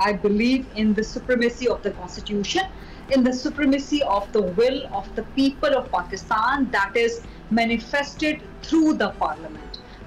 I believe in the supremacy of the constitution, in the supremacy of the will of the people of Pakistan that is manifested through the parliament.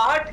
8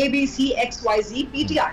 ABCXYZ PTI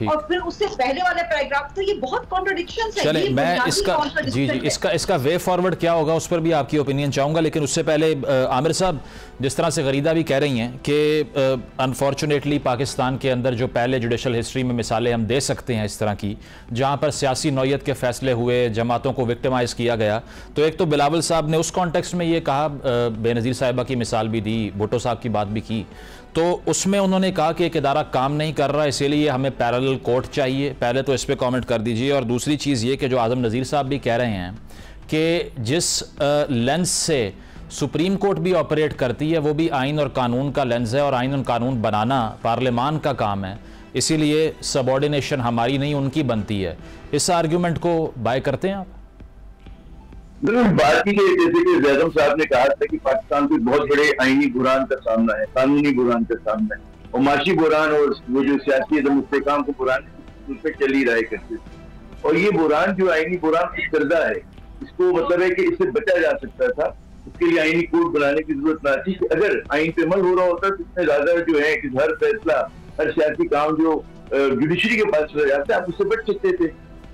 اور پھر اس سے پہلے والے paragraph, تو یہ بہت contradictions ہیں. چلیں میں اس کا وے فارورڈ کیا ہوگا اس پر بھی آپ کی اوپینین چاہوں گا، لیکن اس سے پہلے عامر صاحب، جس طرح سے غریدہ بھی کہہ رہی ہیں کہ انفارچونیٹلی پاکستان کے اندر جو پہلے جوڈیشل ہسٹری میں مثالیں ہم دے سکتے ہیں اس طرح کی، جہاں پر سیاسی نوعیت کے فیصلے ہوئے، جماعتوں کو وکٹمائز کیا گیا، تو ایک تو بلاول صاحب نے اس کانٹیکسٹ میں یہ کہا، بے نظیر صاحبہ کی مثال بھی دی، بھٹو صاحب کی بات بھی کی، تو اس میں انہوں نے کہا کہ ایک ادارہ کام نہیں کر رہا، اسی لیے ہمیں پیرالل کورٹ چاہیے. پہلے تو اس پہ کامنٹ کر دیجئے. اور دوسری چیز یہ کہ جو اعظم نذیر صاحب بھی کہہ رہے ہیں کہ جس لینس سے سپریم کورٹ بھی آپریٹ کرتی ہے وہ بھی آئین اور قانون کا لینز ہے، اور آئین اور قانون بنانا پارلیمان کا کام ہے، اسی لیے سب آرڈینیشن ہماری نہیں ان کی بنتی ہے. اس آرگیومنٹ کو بائی کرتے ہیں آپ؟ بات کی جیسے کہ زیدم صاحب نے کہا تھا کہ پاکستان کو بہت بڑے آئینی بحران کا سامنا ہے، قانونی بحران کا سامنا ہے، اور معاشی بحران اور وہ جو سیاسی عدم استحکام کا بحران اس پہ چل ہی رہا ہے کرتے. اور یہ بحران جو آئینی بحران کچھ کردہ ہے، اس کو مطلب ہے کہ اس سے بچا جا سکتا تھا. اس کے لیے آئینی کوڈ بنانے کی ضرورت نہ تھی. کہ اگر آئین پہ عمل ہو رہا ہوتا تو اس میں زیادہ جو ہے کہ ہر فیصلہ، ہر سیاسی کام جو جوڈیشری کے پاس چلا جاتا ہے، آپ اس سے بچ سکتے تھے.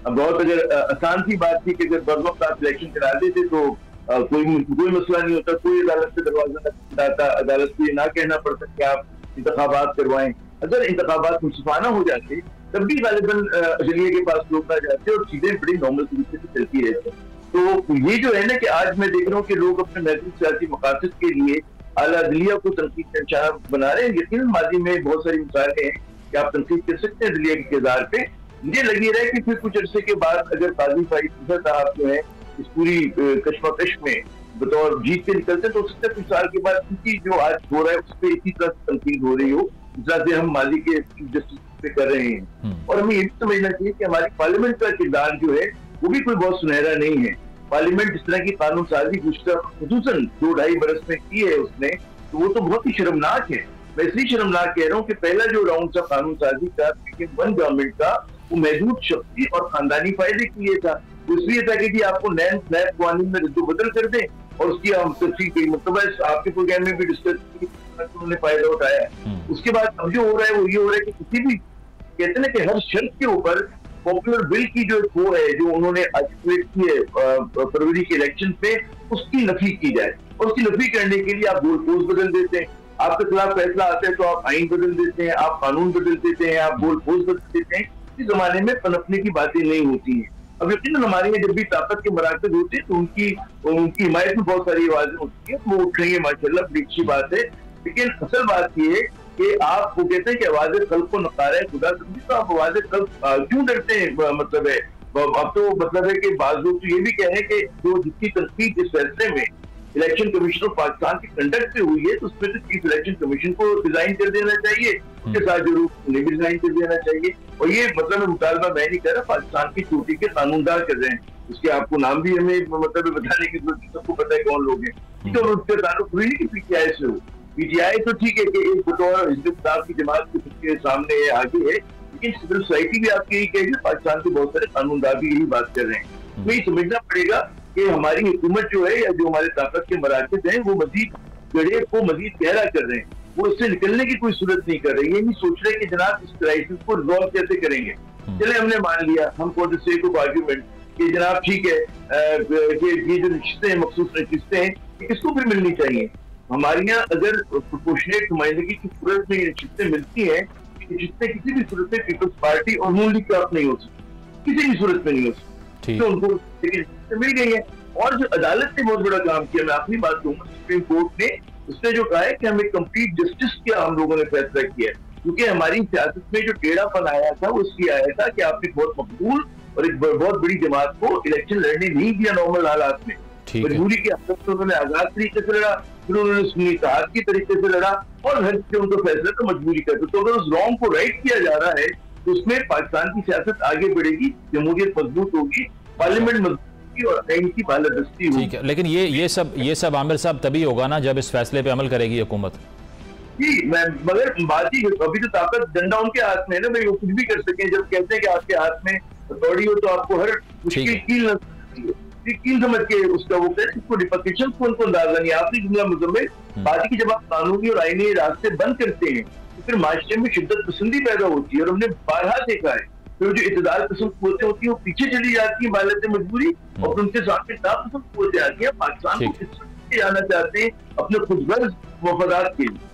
بہت اگر آسان سی بات تھی کہ اگر بر وقت آپ الیکشن کرا دیتے تو کوئی مسئلہ نہیں ہوتا، کوئی عدالت سے دروازہ نہ کھٹکھٹاتا، عدالت کو یہ نہ کہنا پڑتا کہ آپ انتخابات کروائیں. اگر انتخابات منصفانہ ہو جاتے تب بھی غالباً عدلیہ کے پاس لوگ نہ جاتے اور چیزیں بڑی نارمل طریقے سے چلتی رہتی. تو یہ جو ہے نا کہ آج میں دیکھ رہا ہوں کہ لوگ اپنے محدود سیاسی مقاصد کے لیے اعلیٰ عدلیہ کو تنقید کا نشانہ بنا رہے ہیں. یقیناً ماضی میں بہت ساری مثالیں ہیں کہ آپ تنقید کر سکتے ہیں عدلیہ کے کردار پہ. مجھے لگی رہا ہے کہ پھر کچھ عرصے کے بعد اگر قاضی فائز صاحب جو ہے اس پوری کشمکش میں بطور جیت کے نکلتے تو اس سے کچھ سال کے بعد کیونکہ جو آج ہو رہا ہے اس پہ اسی طرح سے تنقید ہو رہی ہو جس طرح سے ہم ماضی کے چیف جسٹس پہ کر رہے ہیں. اور ہمیں یہ بھی سمجھنا چاہیے کہ ہماری پارلیمنٹ کا کردار جو ہے وہ بھی کوئی بہت سنہرا نہیں ہے. پارلیمنٹ اس طرح کی قانون سازی گزشتہ خصوصاً 2-2.5 برس میں کی ہے اس نے، تو وہ تو بہت ہی شرمناک ہے. میں اس لیے شرمناک کہہ رہا ہوں کہ پہلا جو راؤنڈ تھا قانون سازی کا ون گورنمنٹ کا، وہ محدود شخصی اور خاندانی فائدے کے لیے تھا. اس لیے تھا کہ جی آپ کو نئے قوانین میں رد و بدل کر دیں اور اس کی ہم تفصیل کی مطلب آپ کے پروگرام میں بھی ڈسکس کی، انہوں نے فائدہ اٹھایا ہے. اس کے بعد اب جو ہو رہا ہے وہ یہ ہو رہا ہے کہ کسی بھی کہتے ہیں نا کہ ہر شرط کے اوپر پاپولر بل کی جو وہ ہے جو انہوں نے آرٹیکولیٹ کی ہے فروری کے الیکشن پہ، اس کی نفی کی جائے. اور اس کی نفی کرنے کے لیے آپ گول پوز بدل دیتے ہیں. آپ کے خلاف فیصلہ آتا ہے تو آپ آئین بدل دیتے ہیں، آپ قانون بدل دیتے ہیں، آپ گول پوز بدل دیتے ہیں. اس زمانے میں پنپنے کی باتیں نہیں ہوتی ہیں. اب یقیناً ہمارے یہاں جب بھی طاقت کے مراکز ہوتے ہیں تو ان کی حمایت میں بہت ساری آوازیں ہوتی ہیں، وہ اٹھ رہی ہیں ماشاءاللہ، بڑی اچھی بات ہے. لیکن اصل بات یہ ہے کہ آپ کو کہتے ہیں کہ آواز خلق کو نکارا ہے خدا سمجھے، تو آپ آواز خلق کیوں ڈرتے ہیں؟ مطلب ہے اب تو مطلب ہے کہ بعض لوگ تو یہ بھی کہہ رہے ہیں کہ جو جس کی تنقید اس فیصلے میں الیکشن کمیشن آف پاکستان کی کنڈکٹ پہ ہوئی ہے تو اس پہ تو چیف الیکشن کمیشن کو ڈیزائن کر دینا چاہیے، اس کے ساتھ ضرور انہیں بھی ڈیزائن کر دینا چاہیے. اور یہ مطلب مطالبہ میں نہیں کر رہا، پاکستان کی چوٹی کے قانون دار کر رہے ہیں. اس کے آپ کو نام بھی ہمیں مطلب بتانے کی ضرورت ہے، سب کو پتہ ہے کون لوگ ہیں. تو اس کا تعلق ہوئی نہیں کہ پی ٹی آئی سے ہو. پی ٹی آئی تو ٹھیک ہے کہ ایک بطور حزب اقتدار کی جماعت کے سامنے ہے، آگے ہے، لیکن سول سوسائٹی بھی آپ کی یہی کہے گی، پاکستان کے بہت سارے قانون دار بھی یہی بات کر رہے ہیں. ہمیں یہ سمجھنا پڑے گا کہ ہماری حکومت جو ہے یا جو ہمارے طاقت کے مراکز ہیں وہ مزید گڑھے کو مزید گہرا کر رہے ہیں. وہ اس سے نکلنے کی کوئی صورت نہیں کر رہے. یہ نہیں سوچ رہے کہ جناب اس کرائسس کو ریزالو کیسے کریں گے. چلے ہم نے مان لیا، ہم for the sake of argument کہ جناب ٹھیک ہے کہ یہ جو نشستیں ہیں، مخصوص نشستیں ہیں، اس کو بھی ملنی چاہیے. ہمارے یہاں اگر پروپورشنیٹ نمائندگی کی صورت میں یہ نشستیں ملتی ہیں، نشستیں کسی بھی صورت میں پیپلز پارٹی اور نون لیگ کا نہیں ہو سکتی، کسی بھی صورت میں نہیں ہو سکتی. تو ان کو مل گئی ہے. اور جو عدالت نے بہت بڑا کام کیا، میں آخری بات کہوں گا، سپریم کورٹ نے اس نے جو کہا ہے کہ ہمیں کمپلیٹ جسٹس کیا ہم لوگوں نے فیصلہ کیا ہے. کیونکہ ہماری سیاست میں جو ٹیڑھا پن آیا تھا وہ اس لیے آیا تھا کہ آپ نے بہت مقبول اور ایک بہت بڑی جماعت کو الیکشن لڑنے نہیں دیا نارمل حالات میں. مجبوری کے حالت میں انہوں نے آزاد طریقے سے لڑا، پھر انہوں نے سنی اتحاد کی طریقے سے لڑا اور ہر سے ان کو فیصلہ تو مجبوری کرتے. تو اگر اس رانگ کو رائٹ کیا جا رہا ہے تو اس میں پاکستان کی سیاست آگے بڑھے گی، جمہوریت مضبوط ہوگی، پارلیمنٹ مضبوط اور آئین کی بالادستی ہوگی. ٹھیک ہے، لیکن یہ سب عامر صاحب تبھی ہوگا نا جب اس فیصلے پہ عمل کرے گی حکومت. جی مگر بات ہی ابھی تو طاقت ڈنڈا ان کے ہاتھ میں ہے نا بھائی، وہ کچھ بھی کر سکیں. جب کہتے ہیں کہ آپ کے ہاتھ میں اتھارٹی ہو تو آپ کو ہر مشکل کیل سمجھ کے اس کا وہ کہتے ہیں اس کو ریپرکیشن کو ان کو اندازہ نہیں. آپ نے جملہ مزمل بات کی جب آپ قانونی اور آئینی راستے بند کرتے ہیں تو پھر معاشرے میں شدت پسندی پیدا ہوتی ہے، اور ہم نے بارہا دیکھا ہے پھر جو اعتدال پسند قوتیں ہوتی ہیں وہ پیچھے چلی جاتی ہیں حالت مجبوری، اور ان کے سامنے ناپسند قوتیں آتی ہیں، پاکستان کو اس جانا چاہتے ہیں اپنے خود غرض مفادات کے لیے۔